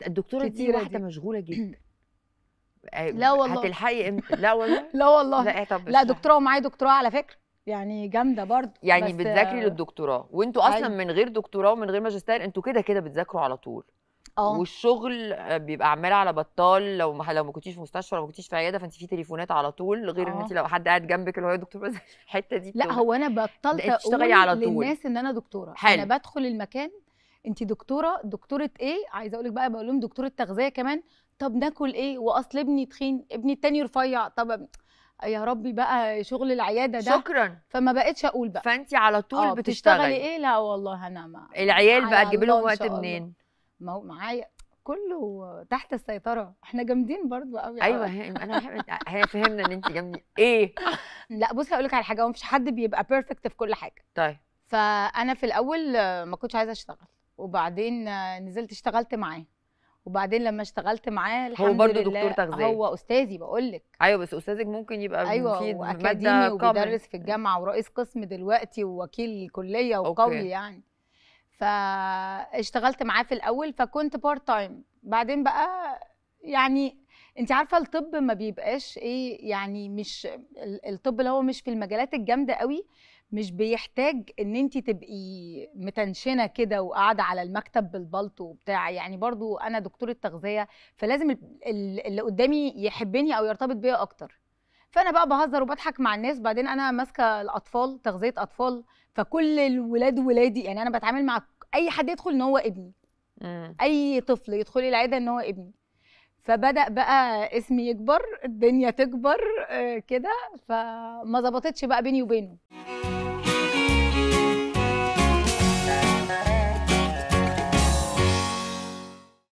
الدكتوره دي واحده مشغوله جدا. لا والله. هتلحقي امتى؟ لا والله. لا والله. لا طب لا دكتوره ومعايا دكتوراه على فكره، يعني جامده برضه. يعني بتذاكري للدكتوراه وانتوا اصلا أيوة. من غير دكتوراه ومن غير ماجستير انتوا كده كده بتذاكروا على طول. والشغل بيبقى عمال على بطال، لو ما كنتيش في مستشفى ولا ما كنتيش في عياده فانت في تليفونات على طول، غير ان انت لو حد قاعد جنبك اللي هو دكتور بس الحته دي لا هو انا بطلت تشتغلي على طول للناس ان انا دكتوره. حلو. انا بدخل المكان انت دكتوره ايه؟ عايزه اقول لك بقى، بقول لهم دكتوره تغذيه كمان. طب ناكل ايه؟ واصل ابني تخين، ابني التاني رفيع. طب يا ربي بقى شغل العياده ده. شكرا. فما بقتش اقول بقى. فانت على طول بتشتغلي ايه؟ لا والله انا ما العيال بقى تجيبي لهم وقت منين؟ ما هو معايا كله تحت السيطره، احنا جامدين برضو قوي. ايوه احنا فهمنا ان انت جامدين ايه. لا بصي هقول لك على حاجه، هو مفيش حد بيبقى بيرفكت في كل حاجه. طيب. فانا في الاول ما كنتش عايزه اشتغل، وبعدين نزلت اشتغلت معاه، وبعدين لما اشتغلت معاه الحمد لله. هو برضه دكتور تغذيه؟ هو استاذي بقول لك. ايوه بس استاذك ممكن يبقى ايوه واكاديمي وبيدرس في الجامعه ورئيس قسم دلوقتي ووكيل كليه وقوي يعني. فاشتغلت معاه في الاول فكنت بارت تايم، بعدين بقى يعني انت عارفه الطب ما بيبقاش ايه يعني، مش الطب اللي هو مش في المجالات الجامده قوي، مش بيحتاج ان انت تبقي متنشنه كده وقاعده على المكتب بالبلطو وبتاع. يعني برضو انا دكتوره تغذيه، فلازم اللي قدامي يحبني او يرتبط بيا اكتر. فانا بقى بهزر وبضحك مع الناس. بعدين انا ماسكه الاطفال، تغذيه اطفال، فكل الولاد ولادي، يعني انا بتعامل مع اي حد يدخل ان هو ابني. اي طفل يدخل العياده ان هو ابني. فبدا بقى اسمي يكبر، الدنيا تكبر كده، فما ظبطتش بقى بيني وبينه.